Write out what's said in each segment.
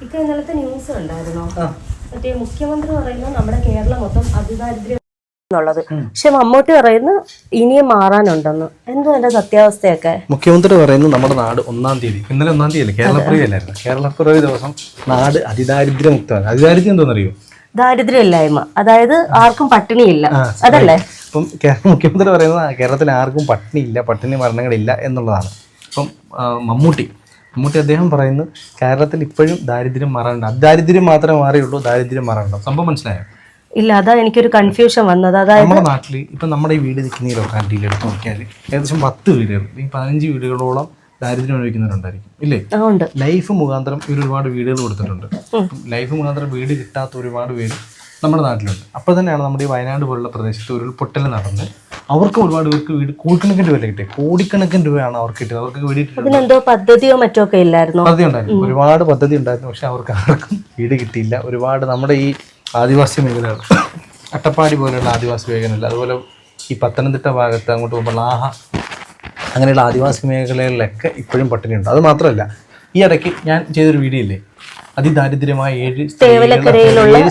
ഇപ്പൊ ഇന്നലത്തെ ന്യൂസ് ഉണ്ടായിരുന്നോ? മറ്റേ മുഖ്യമന്ത്രി പറയുന്നത് നമ്മുടെ കേരളം മൊത്തം അതിദാരിദ്ര്യം എന്നുള്ളത്. പക്ഷെ മമ്മൂട്ടി പറയുന്നു ഇനിയും മാറാനുണ്ടെന്ന്. എന്തോ എന്റെ സത്യാവസ്ഥയൊക്കെ? മുഖ്യമന്ത്രി പറയുന്നത് നമ്മുടെ നാട് 1-ാം തീയതി, ഇന്നലെ 1-ാം തീയതി അല്ലേ, കേരളപ്പിറവി അല്ലായിരുന്നു, കേരളപ്പിറവി ദിവസം നാട് അതിദാരിദ്ര്യമുക്തമാണ്. അതിദാരിദ്ര്യം എന്തോന്നറിയോ? ദാരിദ്ര്യമില്ലായ്മ, അതായത് ആർക്കും പട്ടിണിയില്ല, അതല്ലേ? ഇപ്പം മുഖ്യമന്ത്രി പറയുന്നത് കേരളത്തിൽ ആർക്കും പട്ടിണിയില്ല, പട്ടിണി മരണങ്ങളില്ല എന്നുള്ളതാണ്. ഇപ്പം മമ്മൂട്ടി അദ്ദേഹം പറയുന്നു കേരളത്തിൽ ഇപ്പോഴും ദാരിദ്ര്യം മാറാനുണ്ട്. അതിദാരിദ്ര്യം മാത്രമേ മാറിയുള്ളൂ, ദാരിദ്ര്യം മാറാനുണ്ടോ? സംഭവം മനസ്സിലായോ? ഇല്ല, അതാ എനിക്കൊരു കൺഫ്യൂഷൻ വന്നത്. അതായത് നമ്മുടെ നാട്ടിൽ ഇപ്പം നമ്മുടെ ഈ വീട് നിൽക്കുന്ന ഈ ലൊക്കാലിറ്റിയിൽ എടുത്ത് നോക്കിയാൽ ഏകദേശം 10 വീടുകൾ, ഈ 15 വീടുകളോളം ദാരിദ്ര്യം അനുഭവിക്കുന്നവരുണ്ടായിരിക്കും, ഇല്ലേ? ലൈഫ് മുഖാന്തരം ഇവർ ഒരുപാട് വീടുകൾ കൊടുത്തിട്ടുണ്ട്. ലൈഫ് മുഖാന്തരം വീട് കിട്ടാത്ത ഒരുപാട് പേര് നമ്മുടെ നാട്ടിലുണ്ട്. അപ്പോൾ തന്നെയാണ് നമ്മുടെ ഈ വയനാട് പോലുള്ള പ്രദേശത്ത് ഉരുൾപൊട്ടൽ നടന്ന് അവർക്ക് ഒരുപാട് പേർക്ക് വീട് കോടിക്കണക്കിന് രൂപ കിട്ടിയത്. കോടിക്കണക്കിന് രൂപയാണ് അവർക്ക് കിട്ടിയത്. അവർക്ക് വീടിനെന്തോ പദ്ധതിയോ മറ്റോ ഒക്കെ ഇല്ലായിരുന്നു? പദ്ധതി ഉണ്ടായിരുന്നു, ഒരുപാട് പദ്ധതി ഉണ്ടായിരുന്നു. പക്ഷെ അവർക്ക് ആർക്കും വീട് കിട്ടിയില്ല. ഒരുപാട് നമ്മുടെ ഈ ആദിവാസി മേഖലകൾ, അട്ടപ്പാടി പോലെയുള്ള ആദിവാസി മേഖലകൾ, അതുപോലെ ഈ പത്തനംതിട്ട ഭാഗത്ത് അങ്ങോട്ട് പോകുമ്പോൾ ലാഹ അങ്ങനെയുള്ള ആദിവാസി മേഖലകളിലൊക്കെ ഇപ്പോഴും പട്ടിണിയുണ്ട്. അത് മാത്രമല്ല, ഈ ഇടയ്ക്ക് ഞാൻ ചെയ്തൊരു വീഡിയോ ഇല്ലേ, അതിദാരിദ്ര്യമായ 7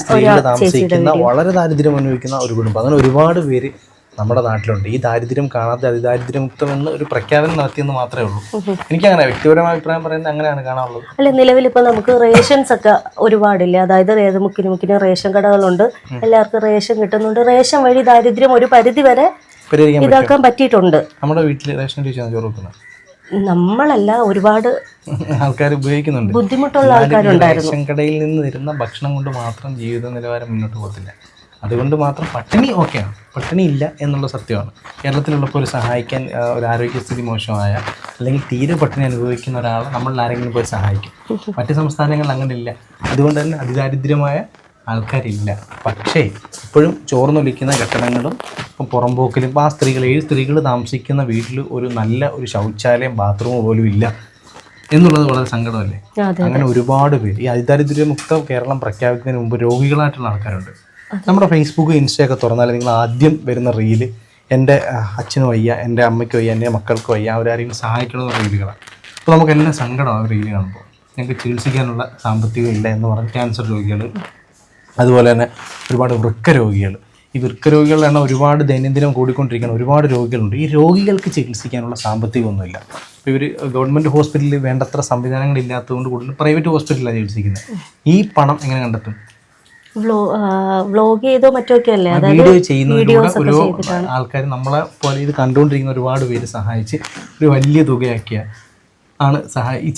സ്ത്രീകൾ താമസിക്കുന്ന വളരെ ദാരിദ്ര്യം അനുഭവിക്കുന്ന ഒരു കുടുംബം. അങ്ങനെ ഒരുപാട് പേര് നമ്മുടെ നാട്ടിലുണ്ട്. ഈ ദാരിദ്ര്യം കാണാതെ അതിദാരിദ്ര്യമുക്തം എന്ന് ഒരു പ്രഖ്യാപനം നടത്തിയെന്ന് മാത്രമേ ഉള്ളൂ. എനിക്കങ്ങനെ വ്യക്തിപരമായ അഭിപ്രായം പറയുന്നത് അങ്ങനെയാണ് കാണാനുള്ളത്. അല്ല, നിലവിൽ ഇപ്പൊ നമുക്ക് റേഷൻസ് ഒക്കെ ഒരുപാടില്ല. അതായത് മുക്കിന് റേഷൻ കടകളുണ്ട്, എല്ലാവർക്കും റേഷൻ കിട്ടുന്നുണ്ട്. റേഷൻ വഴി ദാരിദ്ര്യം ഒരു പരിധി വരെ ഇതാക്കാൻ പറ്റിയിട്ടുണ്ട്. നമ്മുടെ വീട്ടിൽ റേഷൻ ചോറ് വെക്കുന്നത് നമ്മളല്ല, ഒരുപാട് ആൾക്കാർ ഉപയോഗിക്കുന്നുണ്ട്. ബുദ്ധിമുട്ടുള്ള ആൾക്കാരുണ്ടായിരുന്നു. റേഷൻ കടയിൽ നിന്ന് വരുന്ന ഭക്ഷണം കൊണ്ട് മാത്രം ജീവിത നിലവാരം മുന്നോട്ട് പോകത്തില്ല. അതുകൊണ്ട് മാത്രം പട്ടിണി ഓക്കെയാണ്, പട്ടിണി ഇല്ല എന്നുള്ള സത്യമാണ്. കേരളത്തിലുള്ളപ്പോൾ ഒരു സഹായിക്കാൻ, ഒരു ആരോഗ്യസ്ഥിതി മോശമായ അല്ലെങ്കിൽ തീരെ പട്ടിണി അനുഭവിക്കുന്ന ഒരാളെ നമ്മളിൽ ആരെങ്കിലും പോയി സഹായിക്കും. മറ്റ് സംസ്ഥാനങ്ങളിൽ അങ്ങനെ ഇല്ല. അതുകൊണ്ട് തന്നെ അതിദാരിദ്ര്യമായ ആൾക്കാരില്ല. പക്ഷേ ഇപ്പോഴും ചോർന്നൊലിക്കുന്ന കെട്ടിടങ്ങളും ഇപ്പം പുറംപോക്കിലും ഇപ്പോൾ ആ 7 സ്ത്രീകൾ താമസിക്കുന്ന വീട്ടിൽ ഒരു നല്ല ഒരു ശൗചാലയം, ബാത്റൂം പോലും ഇല്ല എന്നുള്ളത് വളരെ സങ്കടമല്ലേ? അങ്ങനെ ഒരുപാട് പേര് ഈ അതിദാരിദ്ര്യമുക്ത കേരളം പ്രഖ്യാപിക്കുന്നതിന് മുമ്പ് രോഗികളായിട്ടുള്ള ആൾക്കാരുണ്ട്. നമ്മുടെ ഫേസ്ബുക്ക്, ഇൻസ്റ്റയൊക്കെ തുറന്നാൽ നിങ്ങൾ ആദ്യം വരുന്ന റീല് എൻ്റെ അച്ഛന് വയ്യ, എൻ്റെ അമ്മയ്ക്ക് വയ്യ, എൻ്റെ മക്കൾക്ക് വയ്യ, അവരാരെങ്കിലും സഹായിക്കണമെന്ന റീലുകളാണ്. അപ്പോൾ നമുക്കെല്ലാം സങ്കടം ആ റീല് കാണുമ്പോൾ. ഞങ്ങൾക്ക് ചികിത്സിക്കാനുള്ള സാമ്പത്തികം ഇല്ല എന്ന് പറഞ്ഞ് ക്യാൻസർ രോഗികൾ, അതുപോലെ തന്നെ ഒരുപാട് വൃക്ക രോഗികൾ. ഈ വൃക്ക രോഗികളുടെ എണ്ണം ഒരുപാട് ദൈനംദിനം കൂടിക്കൊണ്ടിരിക്കുന്ന ഒരുപാട് രോഗികളുണ്ട്. ഈ രോഗികൾക്ക് ചികിത്സിക്കാനുള്ള സാമ്പത്തികമൊന്നുമില്ല. ഇപ്പോൾ ഇവർ ഗവൺമെൻറ് ഹോസ്പിറ്റലിൽ വേണ്ടത്ര സംവിധാനങ്ങളില്ലാത്തതുകൊണ്ട് കൂടുതൽ പ്രൈവറ്റ് ഹോസ്പിറ്റലിലാണ് ചികിത്സിക്കുന്നത്. ഈ പണം എങ്ങനെ കണ്ടെത്തും? വ്ലോഗ് ചെയ്തോ മറ്റൊക്കെ അല്ലേ, വീഡിയോ ചെയ്യുന്നതിലൂടെ ഓരോ ആൾക്കാർ നമ്മളെ പോലെ ഇത് കണ്ടുകൊണ്ടിരിക്കുന്ന ഒരുപാട് പേര് സഹായിച്ച് ഒരു വലിയ തുകയാക്കിയ ആണ്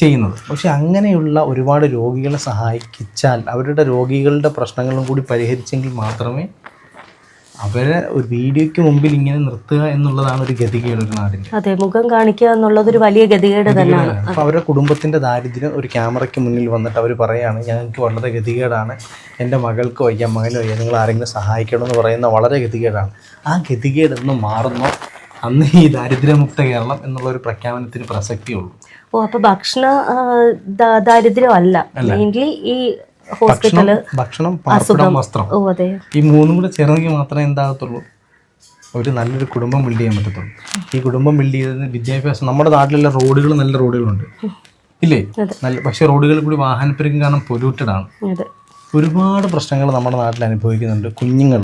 ചെയ്യുന്നത്. പക്ഷെ അങ്ങനെയുള്ള ഒരുപാട് രോഗികളെ സഹായിച്ചാൽ അവരുടെ രോഗികളുടെ പ്രശ്നങ്ങളും കൂടി പരിഹരിച്ചെങ്കിൽ മാത്രമേ അവരെ ഒരു വീഡിയോയ്ക്ക് മുമ്പിൽ ഇങ്ങനെ നിർത്തുക എന്നുള്ളതാണ് ഒരു ഗതികേട് ഒരു നാടിൻ്റെ. അതെ, മുഖം കാണിക്കുക എന്നുള്ളത് ഒരു വലിയ ഗതികേട് തന്നെയാണ്. അപ്പോൾ അവരുടെ കുടുംബത്തിൻ്റെ ദാരിദ്ര്യം ഒരു ക്യാമറയ്ക്ക് മുന്നിൽ വന്നിട്ട് അവർ പറയുകയാണ് ഞങ്ങൾക്ക് വളരെ ഗതികേടാണ്, എൻ്റെ മകൾക്ക് വയ്യ, മകന് വയ്യ, നിങ്ങൾ ആരെങ്കിലും സഹായിക്കണമെന്ന് പറയുന്ന വളരെ ഗതികേടാണ്. ആ ഗതികേടൊന്നും മാറുന്നോ അന്ന് ഈ ദാരിദ്ര്യമുക്ത കേരളം എന്നുള്ളൊരു പ്രഖ്യാപനത്തിന് പ്രസക്തിയുള്ളൂ. അപ്പോൾ ഭക്ഷണ ദാരിദ്ര്യം അല്ല, മെയിൻലി ഈ ഹോസ്പിറ്റല്, ഭക്ഷണം, പാർപ്പിടം, വസ്ത്രം, ഈ 3 കൂടെ ചേർന്നെങ്കിൽ മാത്രമേ എന്താകത്തുള്ളൂ, ഒരു നല്ലൊരു കുടുംബം ബിൽഡ് ചെയ്യാൻ പറ്റത്തുള്ളൂ. ഈ കുടുംബം ബിൽഡ് ചെയ്തത് വിദ്യാഭ്യാസം. നമ്മുടെ നാട്ടിലുള്ള റോഡുകൾ നല്ല റോഡുകളുണ്ട്, ഇല്ലേ? പക്ഷേ റോഡുകളിൽ കൂടി വാഹനപ്പെരുക്കം കാരണം പൊല്യൂട്ടഡ് ആണ്. ഒരുപാട് പ്രശ്നങ്ങൾ നമ്മുടെ നാട്ടിൽ അനുഭവിക്കുന്നുണ്ട്. കുഞ്ഞുങ്ങൾ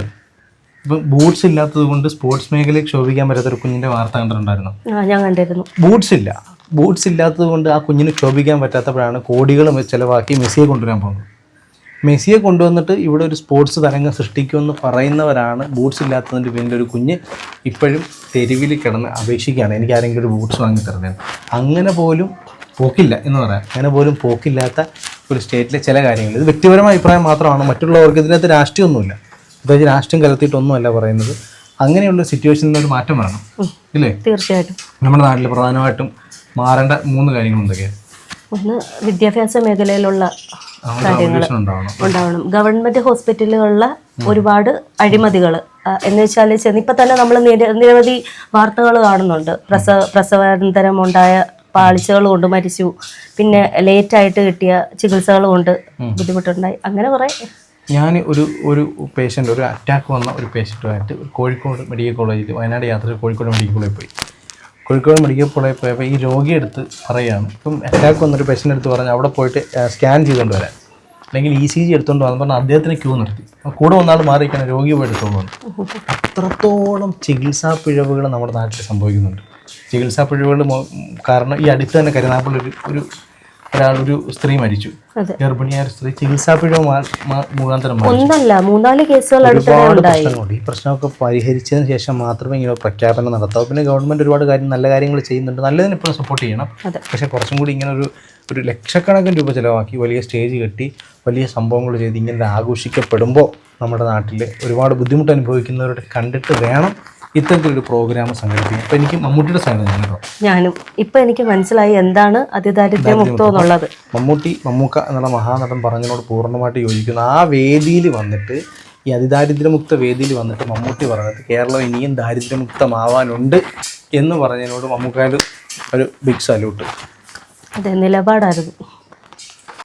ഇപ്പം ബൂട്ട്സ് ഇല്ലാത്തത് കൊണ്ട് സ്പോർട്സ് മേഖലയിൽ ക്ഷോഭിക്കാൻ പറ്റാത്തൊരു കുഞ്ഞിൻ്റെ വാർത്ത കണ്ടിട്ടുണ്ടായിരുന്നു. ഞാൻ കണ്ടിരുന്നു. ബൂട്ട്സ് ഇല്ലാത്തത് കൊണ്ട് ആ കുഞ്ഞിന് ക്ഷോഭിക്കാൻ പറ്റാത്തപ്പോഴാണ് കോടികളും ചിലവാക്കി മെസ്സിയെ കൊണ്ടുവരാൻ പോകുന്നത്. മെസ്സിയെ കൊണ്ടുവന്നിട്ട് ഇവിടെ ഒരു സ്പോർട്സ് തരംഗം സൃഷ്ടിക്കുമെന്ന് പറയുന്നവരാണ് ബൂട്ട്സ് ഇല്ലാത്തതിൻ്റെ പിന്നിൽ ഒരു കുഞ്ഞ് ഇപ്പോഴും തെരുവിൽ കിടന്ന് അപേക്ഷിക്കുകയാണ്, എനിക്ക് ആരെങ്കിലും ഒരു ബൂട്ട്സ് വാങ്ങി തരുന്നത്. അങ്ങനെ പോലും പോക്കില്ല എന്ന് പറയാം. അങ്ങനെ പോലും പോക്കില്ലാത്ത ഒരു സ്റ്റേറ്റിലെ ചില കാര്യങ്ങൾ, ഇത് വ്യക്തിപരമായ അഭിപ്രായം മാത്രമാണ്, മറ്റുള്ളവർക്ക് ഇതിനകത്ത് രാഷ്ട്രീയമൊന്നുമില്ല, അതായത് രാഷ്ട്രീയം കലർത്തിയിട്ടൊന്നുമല്ല പറയുന്നത്. അങ്ങനെയുള്ള സിറ്റുവേഷനിൽ ഒരു മാറ്റം വരണം, ഇല്ലേ? തീർച്ചയായിട്ടും. നമ്മുടെ നാട്ടിൽ പ്രധാനമായിട്ടും മാറേണ്ട 3 കാര്യങ്ങൾ എന്തൊക്കെയാണ്? ഒന്ന്, വിദ്യാഭ്യാസ മേഖലയിലുള്ള കാര്യങ്ങൾ ഉണ്ടാവണം. ഗവൺമെന്റ് ഹോസ്പിറ്റലുകളിലെ ഒരുപാട് അഴിമതികൾ എന്ന് വെച്ചാൽ ഇപ്പം തന്നെ നമ്മൾ നിരവധി വാർത്തകൾ കാണുന്നുണ്ട്. പ്രസവാനന്തരം ഉണ്ടായ പാളിച്ചകൾ കൊണ്ട് മരിച്ചു, പിന്നെ ലേറ്റായിട്ട് കിട്ടിയ ചികിത്സകൾ കൊണ്ട് ബുദ്ധിമുട്ടുണ്ടായി, അങ്ങനെ കുറേ. ഞാൻ ഒരു പേഷ്യൻ്റ്, ഒരു അറ്റാക്ക് വന്ന ഒരു പേഷ്യൻറ്റുമായിട്ട് കോഴിക്കോട് മെഡിക്കൽ കോളേജിൽ, വയനാട് യാത്ര കോഴിക്കോട് മെഡിക്കൽ കോളേജിൽ പോയി. കോഴിക്കോട് മെഡിക്കൽ കോളേജിൽ പോയപ്പോൾ ഈ രോഗിയെടുത്ത് പറയുകയാണ്, ഇപ്പം അറ്റാക്ക് വന്നൊരു പേഷ്യൻ്റ് എടുത്ത് പറഞ്ഞ് അവിടെ പോയിട്ട് സ്കാൻ ചെയ്തുകൊണ്ട് വരാൻ. അല്ലെങ്കിൽ ECG എടുത്തുകൊണ്ട് വന്നു പറഞ്ഞാൽ അദ്ദേഹത്തിന് ക്യൂ നിർത്തി. കൂടെ വന്നാൾ മാറിയിരിക്കണം, രോഗി പോയി എടുത്തുകൊണ്ട് വന്നു. അത്രത്തോളം ചികിത്സാ പിഴവുകൾ നമ്മുടെ നാട്ടിൽ സംഭവിക്കുന്നുണ്ട്. ചികിത്സാ പിഴവുകൾ കാരണം ഈ അടുത്ത് തന്നെ കരുനാഗപ്പള്ളി ഒരു സ്ത്രീ മരിച്ചു. ഗർഭിണിയായ ഒരു സ്ത്രീ ചികിത്സാ പിഴവ് മുഖാന്തരം ഒന്നല്ല 3-4 കേസുകൾ ഒരുപാട് പ്രശ്നങ്ങളുണ്ട്. ഈ പ്രശ്നമൊക്കെ പരിഹരിച്ചതിന് ശേഷം മാത്രമേ ഇങ്ങനെ പ്രഖ്യാപനം നടത്താവൂ. പിന്നെ ഗവൺമെന്റ് ഒരുപാട് നല്ല കാര്യങ്ങൾ ചെയ്യുന്നുണ്ട്, നല്ലതിന് ഇപ്പോഴും സപ്പോർട്ട് ചെയ്യണം. പക്ഷേ കുറച്ചും കൂടി ഇങ്ങനെ ഒരു ലക്ഷക്കണക്കിന് രൂപ ചിലവാക്കി വലിയ സ്റ്റേജ് കെട്ടി വലിയ സംഭവങ്ങൾ ചെയ്ത് ഇങ്ങനെ ആഘോഷിക്കപ്പെടുമ്പോൾ നമ്മുടെ നാട്ടിൽ ഒരുപാട് ബുദ്ധിമുട്ട് അനുഭവിക്കുന്നവരുടെ കണ്ടിട്ട് വേണം ഇത്തരത്തിലൊരു പ്രോഗ്രാം സംഘടിപ്പിക്കും. ഇപ്പം എനിക്ക് മമ്മൂട്ടിയുടെ സാധനം ഞാനും ഇപ്പം എനിക്ക് മനസ്സിലായി എന്താണ് അതിദാരിദ്ര്യമുക്തം എന്നുള്ളത്. മമ്മൂക്ക എന്നുള്ള മഹാനടൻ പറഞ്ഞതിനോട് പൂർണ്ണമായിട്ട് യോജിക്കുന്നു. ആ വേദിയിൽ വന്നിട്ട്, ഈ അതിദാരിദ്ര്യമുക്ത വേദിയിൽ വന്നിട്ട് മമ്മൂട്ടി പറഞ്ഞത് കേരളം ഇനിയും ദാരിദ്ര്യമുക്തമാവാനുണ്ട് എന്ന് പറഞ്ഞതിനോട് മമ്മൂക്കായുടെ ഒരു ബിഗ് സല്യൂട്ട്. അതെ, നിലപാടായിരുന്നു.